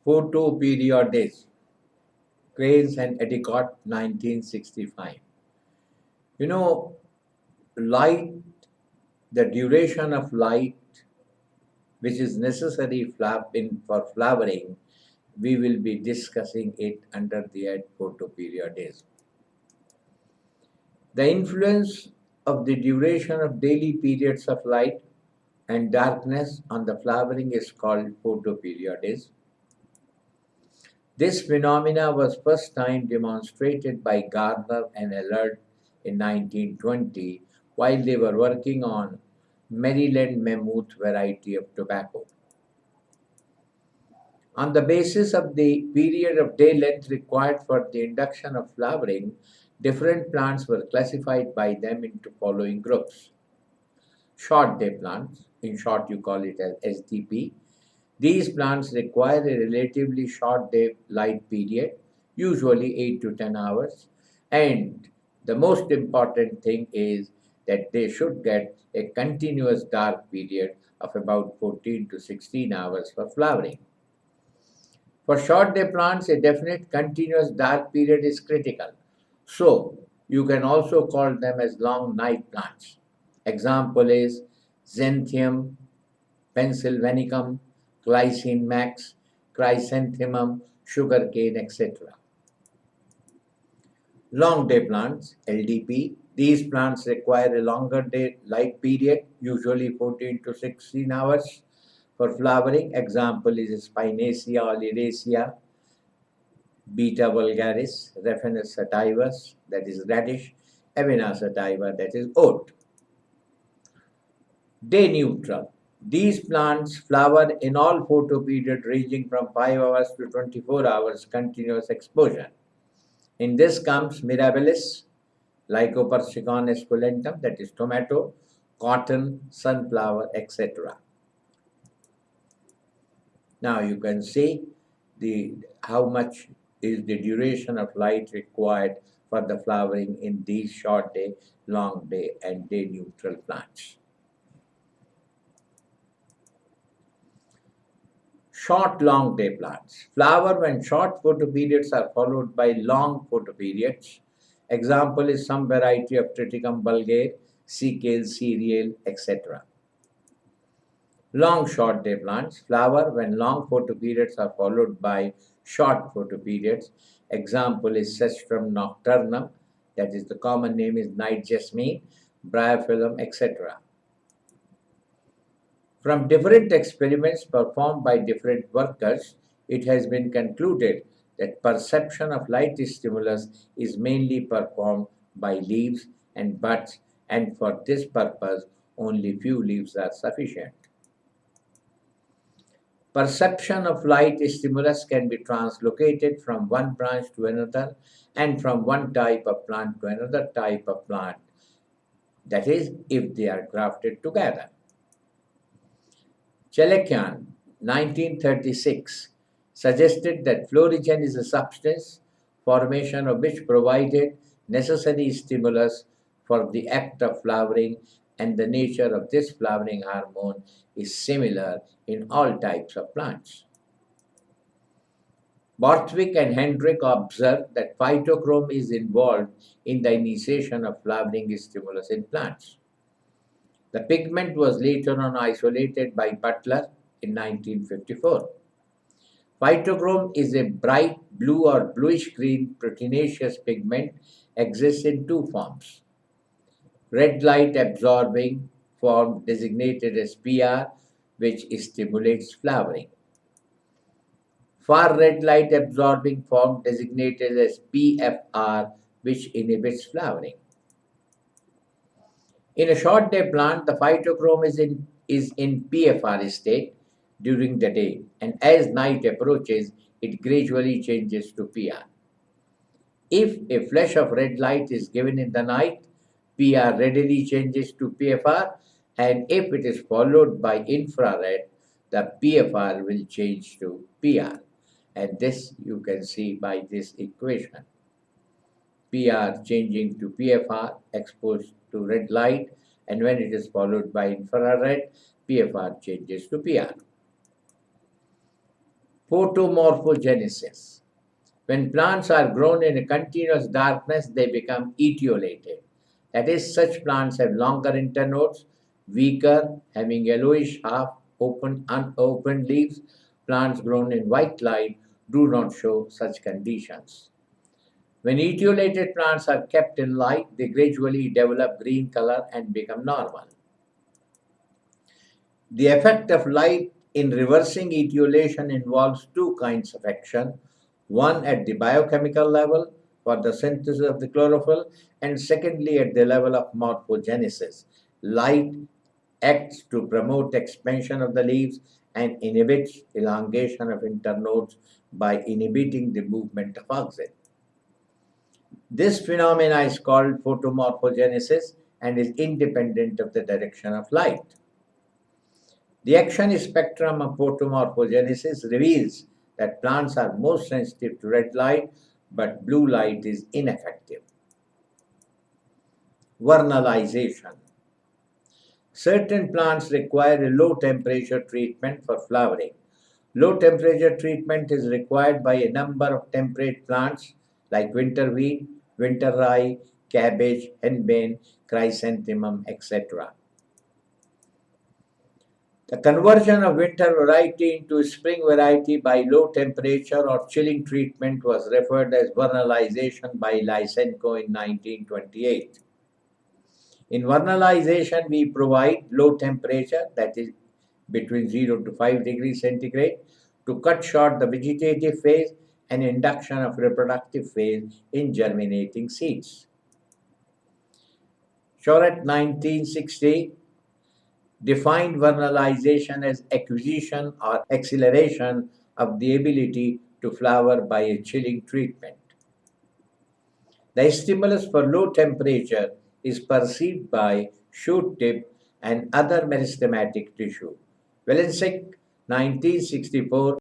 Photoperiodism, Cranes and Etiquette, 1965. You know, light, the duration of light which is necessary for flowering, we will be discussing it under the head photoperiodism. The influence of the duration of daily periods of light and darkness on the flowering is called photoperiodism. This phenomena was first time demonstrated by Gardner and Allard in 1920 while they were working on Maryland mammoth variety of tobacco. On the basis of the period of day length required for the induction of flowering, different plants were classified by them into following groups. Short day plants, in short you call it as SDP. These plants require a relatively short day light period, usually 8 to 10 hours, and the most important thing is that they should get a continuous dark period of about 14 to 16 hours for flowering. For short day plants, a definite continuous dark period is critical. So, you can also call them as long night plants. Example is Xanthium, Pennsylvanicum, Glycine max, Chrysanthemum, sugarcane, etc. Long day plants, LDP. These plants require a longer day light period, usually 14 to 16 hours for flowering. Example is Spinacia oleracea, Beta vulgaris, Raphanus sativus, that is radish, Avena sativa, that is oat. Day neutral. These plants flower in all photoperiod ranging from 5 hours to 24 hours continuous exposure. In this comes Mirabilis, Lycopersicon esculentum, that is tomato, cotton, sunflower, etc. Now you can see how much is the duration of light required for the flowering in these short day, long day, and day neutral plants. Short long day plants. Flower when short photoperiods are followed by long photoperiods. Example is some variety of Triticum vulgare, Secale, cereale, etc. Long short day plants flower when long photoperiods are followed by short photoperiods. Example is Cestrum nocturnum, that is the common name is night jasmine, Bryophyllum, etc. From different experiments performed by different workers, it has been concluded that perception of light stimulus is mainly performed by leaves and buds, and for this purpose only few leaves are sufficient. Perception of light stimulus can be translocated from one branch to another and from one type of plant to another type of plant, that is, if they are grafted together. Chelekian, 1936, suggested that florigen is a substance, formation of which provided necessary stimulus for the act of flowering, and the nature of this flowering hormone is similar in all types of plants. Borthwick and Hendrick observed that phytochrome is involved in the initiation of flowering stimulus in plants. The pigment was later on isolated by Butler in 1954. Phytochrome is a bright blue or bluish-green proteinaceous pigment, exists in two forms. Red light absorbing form designated as PR, which stimulates flowering. Far red light absorbing form designated as PFR, which inhibits flowering. In a short day plant, the phytochrome is in PFR state during the day, and as night approaches, it gradually changes to PR. If a flash of red light is given in the night, PR readily changes to PFR, and if it is followed by infrared, the PFR will change to PR. And this you can see by this equation. PR changing to PFR exposed to red light, and when it is followed by infrared, PFR changes to PR. Photomorphogenesis. When plants are grown in a continuous darkness, they become etiolated. That is, such plants have longer internodes, weaker, having yellowish half open, unopened leaves. Plants grown in white light do not show such conditions. When etiolated plants are kept in light, they gradually develop green color and become normal. The effect of light in reversing etiolation involves two kinds of action, one at the biochemical level for the synthesis of the chlorophyll, and secondly at the level of morphogenesis. Light acts to promote expansion of the leaves and inhibits elongation of internodes by inhibiting the movement of oxygen. This phenomena is called photomorphogenesis and is independent of the direction of light. The action spectrum of photomorphogenesis reveals that plants are most sensitive to red light, but blue light is ineffective. Vernalization. Certain plants require a low temperature treatment for flowering. Low temperature treatment is required by a number of temperate plants like winter wheat, winter rye, cabbage, henbane, chrysanthemum, etc. The conversion of winter variety into spring variety by low temperature or chilling treatment was referred as vernalization by Lysenko in 1928. In vernalization, we provide low temperature, that is between 0 to 5 degrees centigrade, to cut short the vegetative phase and induction of reproductive phase in germinating seeds. Choret 1960 defined vernalization as acquisition or acceleration of the ability to flower by a chilling treatment. The stimulus for low temperature is perceived by shoot tip and other meristematic tissue. Welensek, 1964,